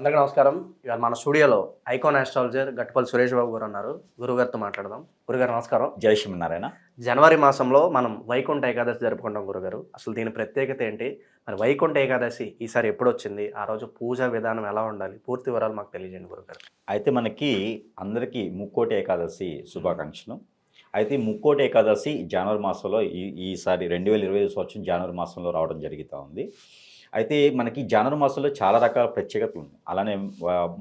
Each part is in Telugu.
అందరికీ నమస్కారం. ఇవాళ మన స్టూడియోలో ఐకాన్ ఆస్ట్రాలజర్ గట్టుపల్లి సురేష్ బాబు గారు ఉన్నారు. గురుగారితో మాట్లాడదాం. గురుగారు నమస్కారం. జై శ్రీమన్నారాయణ. జనవరి మాసంలో మనం వైకుంఠ ఏకాదశి జరుపుకుంటాం గురుగారు. అసలు దీని ప్రత్యేకత ఏంటి? మరి వైకుంఠ ఏకాదశి ఈసారి ఎప్పుడొచ్చింది? ఆ రోజు పూజా విధానం ఎలా ఉండాలి? పూర్తి వివరాలు మాకు తెలియజేయండి గురుగారు. అయితే మనకి అందరికీ ముక్కోటి ఏకాదశి శుభాకాంక్షలు. అయితే ఈ ముక్కోటి ఏకాదశి జనవరి మాసంలో ఈసారి 2025 సంవత్సరం జనవరి మాసంలో రావడం జరుగుతూ ఉంది. అయితే మనకి జనవరి మాసంలో చాలా రకాల ప్రత్యేకతలు ఉన్నాయి. అలానే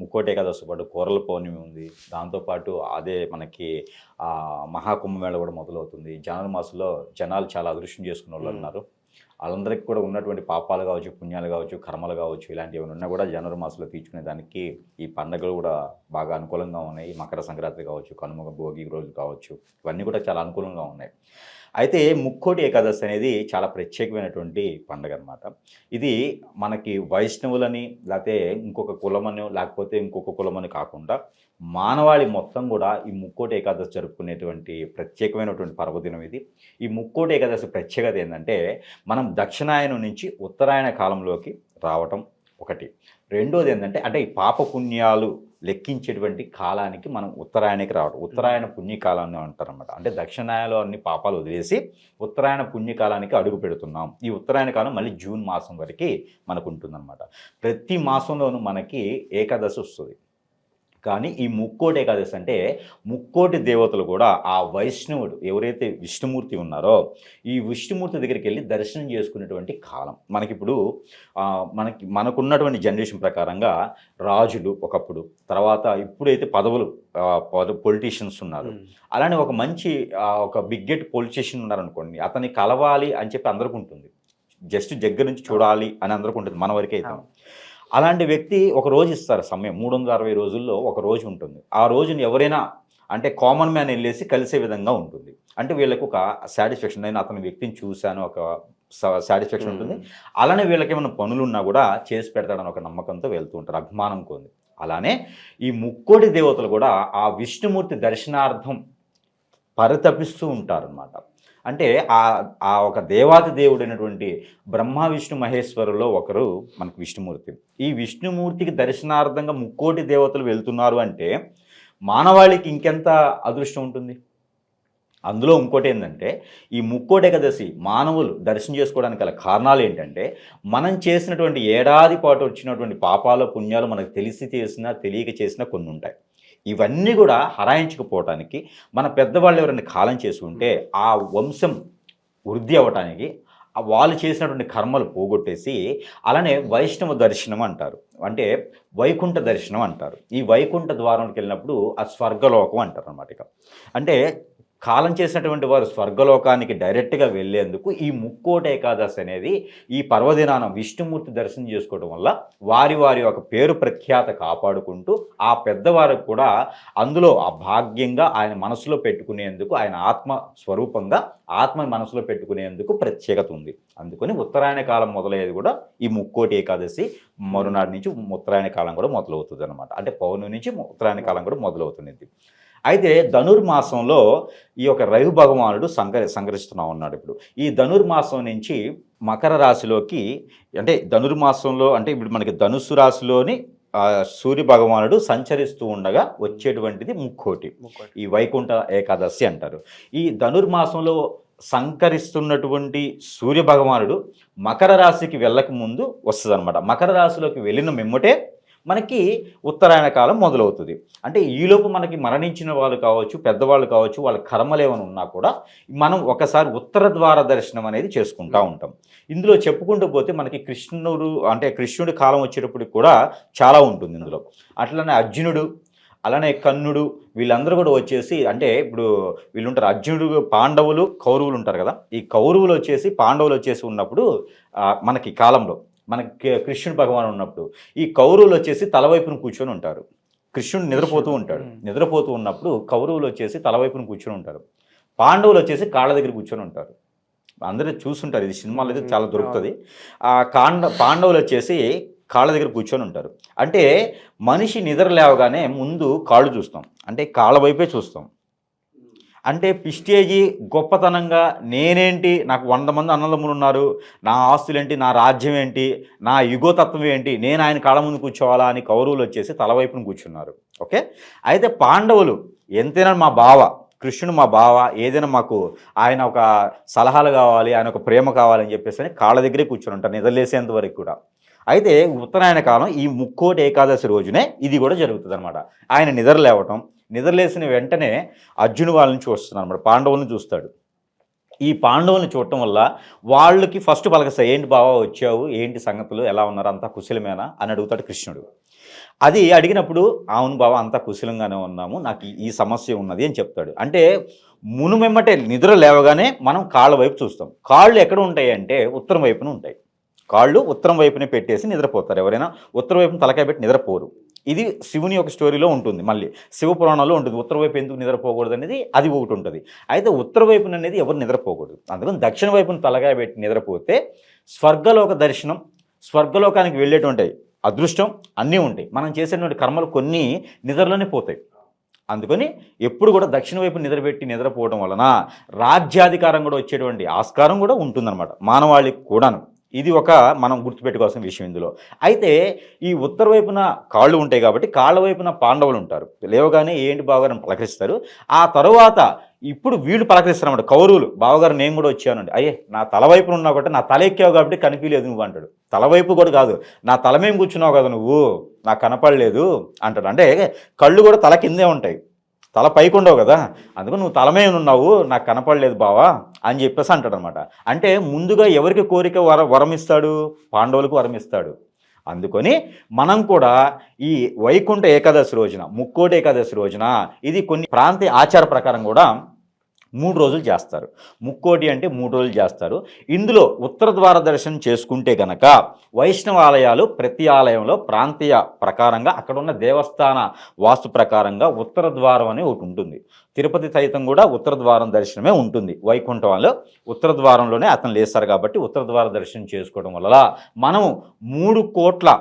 ముక్కోటి ఏకాదశి పాటు కూరల పౌర్ణమి ఉంది. దాంతోపాటు అదే మనకి మహాకుంభమేళ కూడా మొదలవుతుంది. జనవరి మాసంలో జనాలు చాలా అదృష్టం చేసుకునే వాళ్ళు ఉన్నారు. వాళ్ళందరికీ కూడా ఉన్నటువంటి పాపాలు కావచ్చు, పుణ్యాలు కావచ్చు, కర్మలు కావచ్చు, ఇలాంటివి ఏమైనా ఉన్నా కూడా జనవరి మాసంలో తీర్చుకునే దానికి ఈ పండుగలు కూడా బాగా అనుకూలంగా ఉన్నాయి. మకర సంక్రాంతి కావచ్చు, కనుమ భోగి రోజులు కావచ్చు, ఇవన్నీ కూడా చాలా అనుకూలంగా ఉన్నాయి. అయితే ముక్కోటి ఏకాదశి అనేది చాలా ప్రత్యేకమైనటువంటి పండుగ అనమాట. ఇది మనకి వైష్ణవులని లేకపోతే ఇంకొక కులమని లేకపోతే ఇంకొక కులమని కాకుండా మానవాళి మొత్తం కూడా ఈ ముక్కోటి ఏకాదశి జరుపుకునేటువంటి ప్రత్యేకమైనటువంటి పర్వదినం ఇది. ఈ ముక్కోటి ఏకాదశి ప్రత్యేకత ఏంటంటే మనం దక్షిణాయనం నుంచి ఉత్తరాయణ కాలంలోకి రావటం ఒకటి. రెండోది ఏంటంటే ఈ పాపపుణ్యాలు లెక్కించేటువంటి కాలానికి మనం ఉత్తరాయణకి రావడం. ఉత్తరాయణ పుణ్యకాలాన్ని అంటారన్నమాట. అంటే దక్షిణాయనలో అన్ని పాపాలు వదిలేసి ఉత్తరాయణ పుణ్యకాలానికి అడుగు పెడుతున్నాం. ఈ ఉత్తరాయణ కాలం మళ్ళీ జూన్ మాసం వరకు మనకు ఉంటుందన్నమాట. ప్రతి మాసంలోనూ మనకి ఏకాదశి వస్తుంది. కానీ ఈ ముక్కోటి ఏకాదశి అంటే ముక్కోటి దేవతలు కూడా ఆ వైష్ణవుడు ఎవరైతే విష్ణుమూర్తి ఉన్నారో ఈ విష్ణుమూర్తి దగ్గరికి వెళ్ళి దర్శనం చేసుకునేటువంటి కాలం. మనకిప్పుడు మనకున్నటువంటి జనరేషన్ ప్రకారంగా రాజులు ఒకప్పుడు, తర్వాత ఇప్పుడైతే పదవులు పొలిటీషియన్స్ ఉన్నారు. అలానే ఒక మంచి ఒక బిగ్గెట్ పొలిటీషియన్ ఉన్నారనుకోండి, అతన్ని కలవాలి అని చెప్పి అందరికీ ఉంటుంది. జస్ట్ దగ్గర నుంచి చూడాలి అని అందరికీ ఉంటుంది. మన వరకే అయితే అలాంటి వ్యక్తి ఒక రోజు ఇస్తారు సమయం. 360 రోజుల్లో ఒక రోజు ఉంటుంది. ఆ రోజుని ఎవరైనా కామన్ మ్యాన్ వెళ్ళేసి కలిసే విధంగా ఉంటుంది. వీళ్ళకి ఒక సాటిస్ఫాక్షన్, నేను అతని వ్యక్తిని చూశాను, ఒక సాటిస్ఫాక్షన్ ఉంటుంది. అలానే వీళ్ళకి ఏమైనా పనులు ఉన్నా కూడా చేసి పెడతాడని ఒక నమ్మకంతో వెళ్తూ ఉంటారు, అభిమానం కొంది. అలానే ఈ ముక్కోటి దేవతలు కూడా ఆ విష్ణుమూర్తి దర్శనార్థం పరితపిస్తూ ఉంటారన్నమాట. ఆ ఒక దేవాది దేవుడైనటువంటి బ్రహ్మ విష్ణు మహేశ్వరులో ఒకరు మనకు విష్ణుమూర్తి. ఈ విష్ణుమూర్తికి దర్శనార్థంగా ముక్కోటి దేవతలు వెళ్తున్నారు అంటే మానవాళికి ఇంకెంత అదృష్టం ఉంటుంది. అందులో ఇంకోటి ఏంటంటే ఈ ముక్కోటి ఏకాదశి మానవులు దర్శనం చేసుకోవడానికి గల కారణాలు ఏంటంటే మనం చేసినటువంటి ఏడాది పాటు వచ్చినటువంటి పాపాలు పుణ్యాలు మనకు తెలిసి చేసినా తెలియక చేసినా కొన్ని ఉంటాయి. ఇవన్నీ కూడా హరాయించుకుపోవటానికి మన పెద్దవాళ్ళు ఎవరైనా కాలం చేసుకుంటే ఆ వంశం వృద్ధి అవ్వటానికి వాళ్ళు చేసినటువంటి కర్మలు పోగొట్టేసి అలానే వైష్ణవ దర్శనం అంటారు, వైకుంఠ దర్శనం అంటారు. ఈ వైకుంఠ ద్వారానికి వెళ్ళినప్పుడు ఆ స్వర్గలోకం అంటారు అన్నమాట. కాలం చేసినటువంటి వారు స్వర్గలోకానికి డైరెక్ట్గా వెళ్ళేందుకు ఈ ముక్కోటి ఏకాదశి అనేది ఈ పర్వదినాన విష్ణుమూర్తి దర్శనం చేసుకోవడం వల్ల వారి ఒక పేరు ప్రఖ్యాత కాపాడుకుంటూ ఆ పెద్దవారికి కూడా అందులో ఆ భాగ్యంగా ఆయన మనసులో పెట్టుకునేందుకు, ఆయన ఆత్మ స్వరూపంగా ఆత్మ మనసులో పెట్టుకునేందుకు ప్రత్యేకత ఉంది. అందుకని ఉత్తరాయణ కాలం మొదలయ్యేది కూడా ఈ ముక్కోటి ఏకాదశి మరునాడు నుంచి ఉత్తరాయణ కాలం కూడా మొదలవుతుంది అనమాట. పౌర్ణమి నుంచి ఉత్తరాయణ కాలం కూడా మొదలవుతుంది. అయితే ధనుర్మాసంలో ఈ యొక్క రవి భగవానుడు సంకరిస్తూ ఉన్నాడు. ఇప్పుడు ఈ ధనుర్మాసం నుంచి మకర రాశిలోకి ధనుర్మాసంలో ఇప్పుడు మనకి ధనుస్సు రాశిలోని సూర్య భగవానుడు సంచరిస్తూ ఉండగా వచ్చేటువంటిది ముక్కోటి, ఈ వైకుంఠ ఏకాదశి అంటారు. ఈ ధనుర్మాసంలో సంకరిస్తున్నటువంటి సూర్య భగవానుడు మకర రాశికి వెళ్ళక ముందు వస్తుంది అనమాట. మకర రాశిలోకి వెళ్ళిన మిమ్మటే మనకి ఉత్తరాయణ కాలం మొదలవుతుంది. ఈలోపు మనకి మరణించిన వాళ్ళు కావచ్చు, పెద్దవాళ్ళు కావచ్చు, వాళ్ళ కర్మలు ఏమైనా ఉన్నా కూడా మనం ఒకసారి ఉత్తర ద్వార దర్శనం అనేది చేసుకుంటూ ఉంటాం. ఇందులో చెప్పుకుంటూ పోతే మనకి కృష్ణుడి కాలం వచ్చేటప్పటికి కూడా చాలా ఉంటుంది ఇందులో. అట్లనే అర్జునుడు, అలానే కన్నుడు, వీళ్ళందరూ కూడా వచ్చేసి ఇప్పుడు వీళ్ళు ఉంటారు, అర్జునుడు, పాండవులు, కౌరవులు ఉంటారు కదా. ఈ కౌరవులు వచ్చేసి పాండవులు వచ్చేసి ఉన్నప్పుడు మనకి కాలంలో మనకి కృష్ణుడు భగవాన్ ఉన్నప్పుడు ఈ కౌరవులు వచ్చేసి తలవైపును కూర్చొని ఉంటారు. కృష్ణుడు నిద్రపోతూ ఉంటాడు. నిద్రపోతూ ఉన్నప్పుడు కౌరవులు వచ్చేసి తలవైపును కూర్చొని ఉంటారు. పాండవులు వచ్చేసి కాళ్ళ దగ్గర కూర్చొని ఉంటారు. అందరూ చూస్తుంటారు, ఇది సినిమాలో అయితే చాలా దొరుకుతుంది. పాండవులు వచ్చేసి కాళ్ళ దగ్గర కూర్చొని ఉంటారు. మనిషి నిద్ర లేవగానే ముందు కాళ్ళు చూస్తాం, కాళ్ళ వైపే చూస్తాం. అంటే పిస్టేజీ గొప్పతనంగా నేనేంటి, నాకు 100 మంది అన్నదమ్ములు ఉన్నారు, నా ఆస్తులేంటి, నా రాజ్యం ఏంటి, నా యుగోతత్వం ఏంటి, నేను ఆయన కాళ్ళ ముందు కూర్చోవాలా అని కౌరవులు వచ్చేసి తలవైపున కూర్చున్నారు. ఓకే. అయితే పాండవులు ఎంతైనా మా బావ కృష్ణుడు, మా బావ, ఏదైనా మాకు ఆయన ఒక సలహాలు కావాలి, ఆయన ఒక ప్రేమ కావాలని చెప్పేసి కాళ్ళ దగ్గరే కూర్చొని ఉంటారు నిద్రలేసేంత వరకు కూడా. అయితే ఉత్తరాయణ కాలం ఈ ముక్కోటి ఏకాదశి రోజునే ఇది కూడా జరుగుతుంది అనమాట. ఆయన నిద్రలేవటం, నిద్రలేసిన వెంటనే అర్జును వాళ్ళని చూస్తున్నాడు అనమాట, పాండవులను చూస్తాడు. ఈ పాండవులను చూడటం వల్ల వాళ్ళకి ఫస్ట్ పలకస్తాయి, ఏంటి బావా వచ్చావు, ఏంటి సంగతులు, ఎలా ఉన్నారు, అంతా కుశలమేనా అని అడుగుతాడు కృష్ణుడు. అది అడిగినప్పుడు అవును బావ అంతా కుశలంగానే ఉన్నాము, నాకు ఈ సమస్య ఉన్నది అని చెప్తాడు. అంటే మునుమెమ్మటే నిద్ర లేవగానే మనం కాళ్ళ వైపు చూస్తాం. కాళ్ళు ఎక్కడ ఉంటాయి అంటే ఉత్తరం వైపున ఉంటాయి. కాళ్ళు ఉత్తరం వైపునే పెట్టేసి నిద్రపోతారు. ఎవరైనా ఉత్తర వైపున తలకాయ పెట్టి నిద్రపోరు. ఇది శివుని యొక్క స్టోరీలో ఉంటుంది. మళ్ళీ శివపురాణంలో ఉంటుంది ఉత్తర వైపు ఎందుకు నిద్రపోకూడదు అనేది, అది ఒకటి ఉంటుంది. అయితే ఉత్తర వైపున అనేది ఎవరు నిద్రపోకూడదు. అందుకని దక్షిణ వైపున తలకాయ పెట్టి నిద్రపోతే స్వర్గలోక దర్శనం, స్వర్గలోకానికి వెళ్ళేటువంటి అదృష్టం అన్నీ ఉంటాయి. మనం చేసేటువంటి కర్మలు కొన్ని నిద్రలోనే పోతాయి. అందుకని ఎప్పుడు కూడా దక్షిణ వైపు నిద్రపెట్టి నిద్రపోవడం వలన రాజ్యాధికారం కూడా వచ్చేటువంటి ఆస్కారం కూడా ఉంటుందన్నమాట మానవాళికి కూడాను. ఇది ఒక మనం గుర్తుపెట్టుకోవాల్సిన విషయం ఇందులో. అయితే ఈ ఉత్తర వైపున కాళ్ళు ఉంటాయి కాబట్టి కాళ్ళ వైపున పాండవులు ఉంటారు. లేవగానే ఏంటి బావగారు పలకరిస్తారు. ఆ తర్వాత ఇప్పుడు వీళ్ళు పలకరిస్తారన్నమాట కౌరవులు, బావగారు నేను కూడా వచ్చానండి. అయ్యే నా తల వైపున ఉన్నావు కాబట్టి, నా తల ఎక్కావు కాబట్టి కనిపించలేదు నువ్వు అంటాడు. తల వైపు కూడా కాదు, నా తల మేము కూర్చున్నావు కదా నువ్వు, నాకు కనపడలేదు అంటాడు. అంటే కళ్ళు కూడా తల కిందే ఉంటాయి, తల పైకి ఉండవు కదా, అందుకని నువ్వు తలమే ఉన్నావు, నాకు కనపడలేదు బావా అని చెప్పేసి అంటాడు అనమాట. అంటే ముందుగా ఎవరికి కోరిక వరం ఇస్తాడు, పాండవులకు వరం ఇస్తాడు. అందుకని మనం కూడా ఈ వైకుంఠ ఏకాదశి రోజున, ముక్కోటి ఏకాదశి రోజున, ఇది కొన్ని ప్రాంతీయ ఆచార ప్రకారం కూడా 3 రోజులు చేస్తారు. ముక్కోటి అంటే 3 రోజులు చేస్తారు. ఇందులో ఉత్తర ద్వార దర్శనం చేసుకుంటే గనక వైష్ణవ ఆలయాలు ప్రతి ఆలయంలో ప్రాంతీయ ప్రకారంగా అక్కడ ఉన్న దేవస్థాన వాస్తు ప్రకారంగా ఉత్తర ద్వారం అని ఒకటి ఉంటుంది. తిరుపతి సైతం కూడా ఉత్తర ద్వారం దర్శనమే ఉంటుంది. వైకుంఠంలో ఉత్తర ద్వారంలోనే అతను లేస్తారు కాబట్టి ఉత్తర ద్వార దర్శనం చేసుకోవడం వల్ల మనం 3 కోట్ల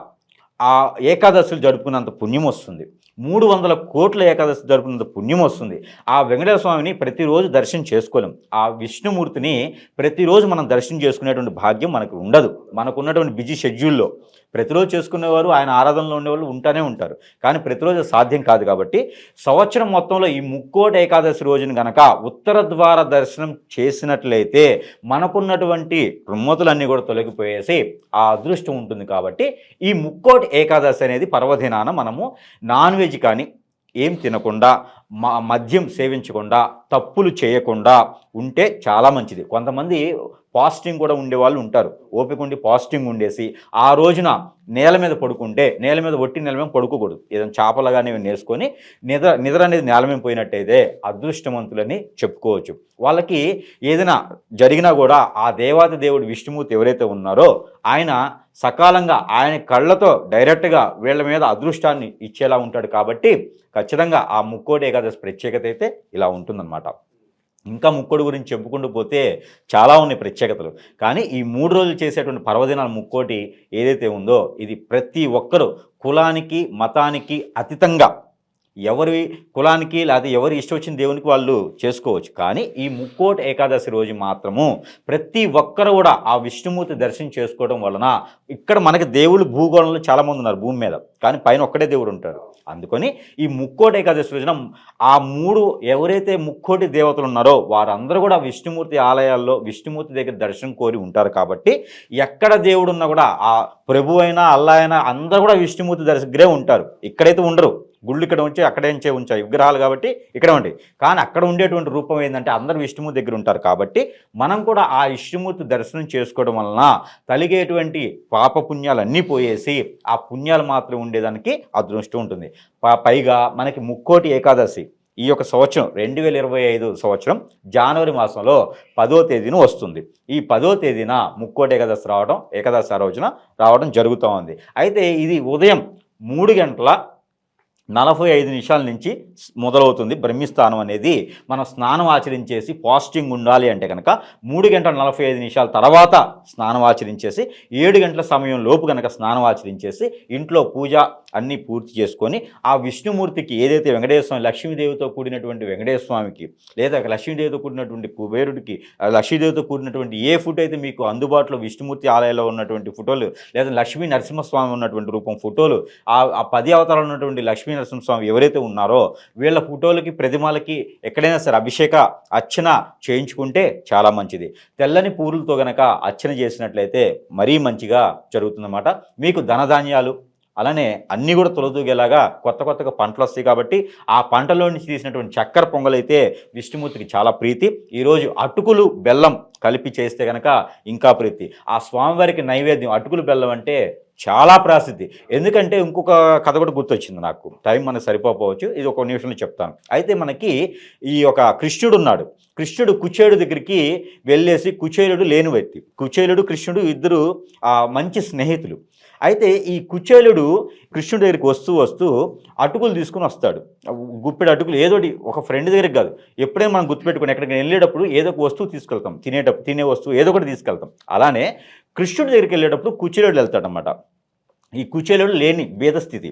ఆ ఏకాదశులు జరుపుకున్నంత పుణ్యం వస్తుంది. 300 కోట్ల ఏకాదశి జరుపుకున్నంత పుణ్యం వస్తుంది. ఆ వెంకటేశ్వర స్వామిని ప్రతిరోజు దర్శనం చేసుకోలేం. ఆ విష్ణుమూర్తిని ప్రతిరోజు మనం దర్శనం చేసుకునేటువంటి భాగ్యం మనకు ఉండదు. మనకున్నటువంటి బిజీ షెడ్యూల్లో ప్రతిరోజు చేసుకునేవారు, ఆయన ఆరాధనలో ఉండేవాళ్ళు ఉంటూనే ఉంటారు. కానీ ప్రతిరోజు సాధ్యం కాదు కాబట్టి సంవత్సరం మొత్తంలో ఈ ముక్కోటి ఏకాదశి రోజున గనక ఉత్తర ద్వార దర్శనం చేసినట్లయితే మనకున్నటువంటి రుమ్మతులన్నీ కూడా తొలగిపోయేసి ఆ అదృష్టం ఉంటుంది. కాబట్టి ఈ ముక్కోటి ఏకాదశి అనేది పర్వదినాన మనము నాన్ వెజ్ కానీ ఏం తినకుండా, మద్యం సేవించకుండా, తప్పులు చేయకుండా ఉంటే చాలా మంచిది. కొంతమంది పాస్టింగ్ కూడా ఉండేవాళ్ళు ఉంటారు. ఓపిక ఉండి పాస్టింగ్ ఉండేసి ఆ రోజున నేల మీద పడుకుంటే, నేల మీద ఒట్టి నేల మీద పడుకోకూడదు, ఏదైనా చేపలు కానీ వేసుకొని నిద్ర అనేది నేల మీద పోయినట్టయితే అదృష్టవంతులని చెప్పుకోవచ్చు. వాళ్ళకి ఏదైనా జరిగినా కూడా ఆ దేవాది దేవుడు విష్ణుమూర్తి ఎవరైతే ఉన్నారో ఆయన సకాలంగా ఆయన కళ్ళతో డైరెక్ట్గా వీళ్ళ మీద అదృష్టాన్ని ఇచ్చేలా ఉంటాడు. కాబట్టి ఖచ్చితంగా ఆ ముక్కోటి ఏకాదశి ప్రత్యేకత అయితే ఇలా ఉంటుందన్నమాట. ఇంకా ముక్కోటి గురించి చెప్పుకుంటూ పోతే చాలా ఉన్నాయి ప్రత్యేకతలు. కానీ ఈ 3 రోజులు చేసేటువంటి పర్వదినాల ముక్కోటి ఏదైతే ఉందో ఇది ప్రతి ఒక్కరూ కులానికి మతానికి అతీతంగా ఎవరి కులానికి లేకపోతే ఎవరి ఇష్టం వచ్చిన దేవునికి వాళ్ళు చేసుకోవచ్చు. కానీ ఈ ముక్కోటి ఏకాదశి రోజు మాత్రము ప్రతి ఒక్కరు కూడా ఆ విష్ణుమూర్తి దర్శనం చేసుకోవడం వలన, ఇక్కడ మనకి దేవుళ్ళు భూగోళంలో చాలామంది ఉన్నారు భూమి మీద, కానీ పైన ఒక్కడే దేవుడు ఉంటారు. అందుకని ఈ ముక్కోటి ఏకాదశి రోజున ఆ 3 ఎవరైతే ముక్కోటి దేవతలు ఉన్నారో వారందరూ కూడా విష్ణుమూర్తి ఆలయాల్లో విష్ణుమూర్తి దగ్గర దర్శనం కోరి ఉంటారు. కాబట్టి ఎక్కడ దేవుడు ఉన్నా కూడా ఆ ప్రభు అయినా అల్లా అయినా అందరూ కూడా విష్ణుమూర్తి దగ్గరే ఉంటారు. ఇక్కడైతే ఉండరు. గుళ్ళు ఇక్కడ ఉంచి అక్కడే ఉంచాయి విగ్రహాలు కాబట్టి ఇక్కడే ఉంటాయి. కానీ అక్కడ ఉండేటువంటి రూపం ఏంటంటే అందరూ విష్ణుమూర్తి దగ్గర ఉంటారు. కాబట్టి మనం కూడా ఆ విష్ణుమూర్తి దర్శనం చేసుకోవడం వలన కలిగేటువంటి పాపపుణ్యాలన్నీ పోయేసి ఆ పుణ్యాలు మాత్రం ఉండేదానికి అదృష్టం ఉంటుంది. పైగా మనకి ముక్కోటి ఏకాదశి ఈ యొక్క సంవత్సరం 2025 సంవత్సరం జనవరి మాసంలో 10వ తేదీన వస్తుంది. ఈ 10వ తేదీన ముక్కోటి ఏకాదశి రోజున రావడం జరుగుతూ ఉంది. అయితే ఇది ఉదయం 3 గంటల 45 నిమిషాల నుంచి మొదలవుతుంది బ్రహ్మిస్థానం అనేది. మనం స్నానం ఆచరించేసి ఫాస్టింగ్ ఉండాలి అంటే కనుక 3 గంటల 45 నిమిషాల తర్వాత స్నానం ఆచరించేసి 7 గంటల సమయం లోపు కనుక స్నానం ఆచరించేసి ఇంట్లో పూజ అన్నీ పూర్తి చేసుకొని ఆ విష్ణుమూర్తికి ఏదైతే వెంకటేశ్వర స్వామి లక్ష్మీదేవితో కూడినటువంటి వెంకటేశ్వర స్వామికి లేదా లక్ష్మీదేవితో కూడినటువంటి కుబేరుడికి లక్ష్మీదేవితో కూడినటువంటి ఏ ఫోటో అయితే మీకు అందుబాటులో విష్ణుమూర్తి ఆలయంలో ఉన్నటువంటి ఫోటోలు లేదా లక్ష్మీ నరసింహస్వామి ఉన్నటువంటి రూపం ఫోటోలు ఆ 10 అవతారాలు ఉన్నటువంటి లక్ష్మీ నరసింహస్వామి ఎవరైతే ఉన్నారో వీళ్ళ ఫోటోలకి ప్రతిమలకి ఎక్కడైనా సరే అభిషేక అర్చన చేయించుకుంటే చాలా మంచిది. తెల్లని పూలతో గనక అర్చన చేసినట్లయితే మరీ మంచిగా జరుగుతుందన్నమాట. మీకు ధనధాన్యాలు అలానే అన్నీ కూడా తొలదూగేలాగా కొత్తగా పంటలు వస్తాయి కాబట్టి ఆ పంటలో నుంచి తీసినటువంటి చక్కెర పొంగలైతే విష్ణుమూర్తికి చాలా ప్రీతి. ఈరోజు అటుకులు బెల్లం కలిపి చేస్తే కనుక ఇంకా ప్రీతి. ఆ స్వామివారికి నైవేద్యం అటుకులు బెల్లం అంటే చాలా ప్రసిద్ధి. ఎందుకంటే ఇంకొక కథ కూడా గుర్తొచ్చింది నాకు, టైం మనకు సరిపోవచ్చు, ఇది ఒక నిమిషంలో చెప్తాను. అయితే మనకి ఈ యొక్క కృష్ణుడు ఉన్నాడు. కృష్ణుడు కుచేలుడు దగ్గరికి వెళ్ళేసి, కుచేలుడు లేని వ్యక్తి, కుచేలుడు కృష్ణుడు ఇద్దరు మంచి స్నేహితులు. అయితే ఈ కుచేలుడు కృష్ణుడి దగ్గరికి వస్తూ అటుకులు తీసుకుని వస్తాడు. గుప్పెడు అటుకులు ఏదోటి, ఒక ఫ్రెండ్ దగ్గరికి కాదు, ఎప్పుడైనా మనం గుర్తుపెట్టుకుని ఎక్కడికి వెళ్ళేటప్పుడు ఏదో ఒక వస్తువు తీసుకెళ్తాం, తినే వస్తువు ఏదో ఒకటి తీసుకెళ్తాం. అలానే కృష్ణుడి దగ్గరికి వెళ్ళేటప్పుడు కుచేలుడు వెళ్తాడనమాట. ఈ కుచేలుడు లేని భేదస్థితి,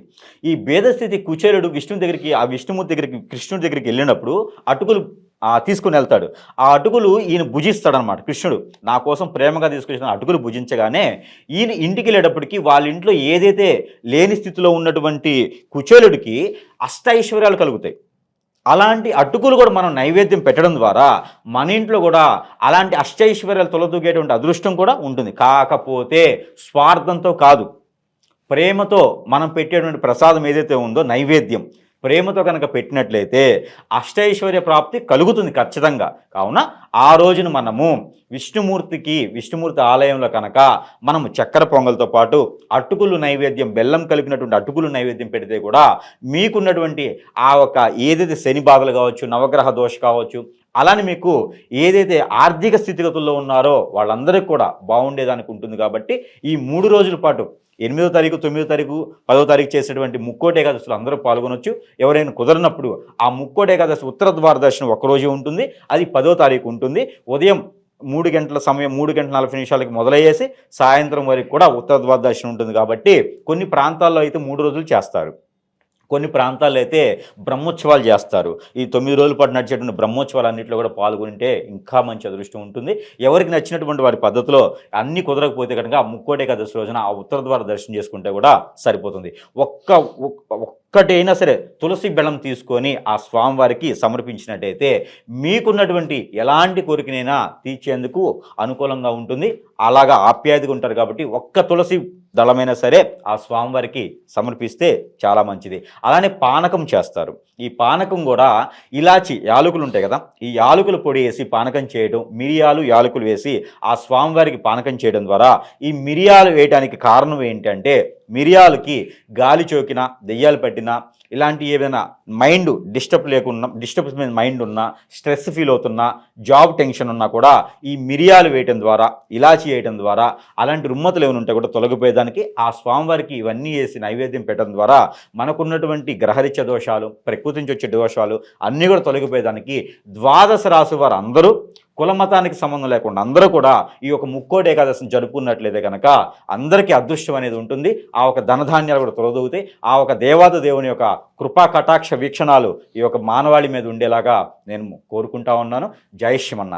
ఈ భేదస్థితి కుచేలుడు విష్ణుమూర్తి దగ్గరికి కృష్ణుడి దగ్గరికి వెళ్ళినప్పుడు అటుకులు తీసుకుని వెళ్తాడు. ఆ అటుకులు ఈయన భుజిస్తాడనమాట. కృష్ణుడు నా కోసం ప్రేమగా తీసుకొచ్చిన అటుకులు భుజించగానే ఈయన ఇంటికి వెళ్ళేటప్పటికి వాళ్ళ ఇంట్లో ఏదైతే లేని స్థితిలో ఉన్నటువంటి కుచేలుడికి అష్టైశ్వర్యాలు కలుగుతాయి. అలాంటి అటుకులు కూడా మనం నైవేద్యం పెట్టడం ద్వారా మన ఇంట్లో కూడా అలాంటి అష్టైశ్వర్యాలు తొలదూగేటువంటి అదృష్టం కూడా ఉంటుంది. కాకపోతే స్వార్థంతో కాదు, ప్రేమతో మనం పెట్టేటువంటి ప్రసాదం ఏదైతే ఉందో నైవేద్యం ప్రేమతో కనుక పెట్టినట్లయితే అష్టైశ్వర్య ప్రాప్తి కలుగుతుంది ఖచ్చితంగా. కావున ఆ రోజున మనము విష్ణుమూర్తి ఆలయంలో కనుక మనము చక్కెర పొంగల్తో పాటు అటుకులు నైవేద్యం, బెల్లం కలిపినటువంటి అటుకులు నైవేద్యం పెడితే కూడా మీకున్నటువంటి ఆ ఒక ఏదైతే శని బాధలు కావచ్చు, నవగ్రహ దోష కావచ్చు, అలానే మీకు ఏదైతే ఆర్థిక స్థితిగతుల్లో ఉన్నారో వాళ్ళందరికీ కూడా బాగుండేదానికి ఉంటుంది. కాబట్టి ఈ 3 రోజుల పాటు 8వ తారీఖు, 9వ తారీఖు, 10వ తారీఖు చేసేటువంటి ముక్కోటి ఏకాదశిలో అందరూ పాల్గొనొచ్చు. ఎవరైనా కుదరనప్పుడు ఆ ముక్కోటి ఏకాదశి ఉత్తర ద్వార దర్శనం ఒక్కరోజే ఉంటుంది, అది 10వ తారీఖు ఉంటుంది. ఉదయం 3 గంటల సమయం 3 గంటల 40 నిమిషాలకి మొదలయ్యేసి సాయంత్రం వరకు కూడా ఉత్తర ద్వార దర్శనం ఉంటుంది. కాబట్టి కొన్ని ప్రాంతాల్లో అయితే 3 రోజులు చేస్తారు, కొన్ని ప్రాంతాల్లో అయితే బ్రహ్మోత్సవాలు చేస్తారు. ఈ 9 రోజుల పాటు నడిచేటువంటి బ్రహ్మోత్సవాలు అన్నింటిలో కూడా పాల్గొంటే ఇంకా మంచి అదృష్టం ఉంటుంది. ఎవరికి నచ్చినటువంటి వారి పద్ధతిలో అన్నీ కుదరకపోతే కనుక ఆ ముక్కోటి ఏకాదశి రోజున ఆ ఉత్తర ద్వార దర్శనం చేసుకుంటే కూడా సరిపోతుంది. ఒక్కటైనా సరే తులసి బెల్లం తీసుకొని ఆ స్వామివారికి సమర్పించినట్టయితే మీకున్నటువంటి ఎలాంటి కోరికనైనా తీర్చేందుకు అనుకూలంగా ఉంటుంది. అలాగా ఆప్యాయతగా ఉంటారు. కాబట్టి ఒక్క తులసి దళమైనా సరే ఆ స్వామివారికి సమర్పిస్తే చాలా మంచిది. అలానే పానకం చేస్తారు. ఈ పానకం కూడా ఇలాచి యాలకులు ఉంటాయి కదా, ఈ యాలకుల పొడి వేసి పానకం చేయడం, మిరియాలు యాలకులు వేసి ఆ స్వామివారికి పానకం చేయడం ద్వారా, ఈ మిరియాలు వేయడానికి కారణం ఏంటంటే మిరియాలకి గాలి చోకినా, దెయ్యాలు పట్టినా, ఇలాంటి ఏదైనా మైండ్ డిస్టర్బ్ మైండ్ ఉన్నా, స్ట్రెస్ ఫీల్ అవుతున్నా, జాబ్ టెన్షన్ ఉన్నా కూడా ఈ మిరియాలు వేయటం ద్వారా, ఇలాచి వేయటం ద్వారా అలాంటి రుమ్మతులు ఏమైనా ఉంటే కూడా తొలగిపోయేదానికి ఆ స్వామివారికి ఇవన్నీ వేసి నైవేద్యం పెట్టడం ద్వారా మనకున్నటువంటి గ్రహరీత్య దోషాలు, ప్రకృతి నుంచి వచ్చే దోషాలు అన్నీ కూడా తొలగిపోయేదానికి 12 రాశి వారు అందరూ కుల మతానికి సంబంధం లేకుండా అందరూ కూడా ఈ యొక్క ముక్కోటి ఏకాదశిని జరుపుకున్నట్లయితే కనుక అందరికీ అదృష్టం అనేది ఉంటుంది. ఆ ఒక ధనధాన్యాలు కూడా తొలదూగుతాయి. ఆ ఒక దేవుని యొక్క కృపా కటాక్ష వీక్షణాలు ఈ యొక్క మానవాళి మీద ఉండేలాగా నేను కోరుకుంటా ఉన్నాను. జై శ్రీమన్నారాయణ.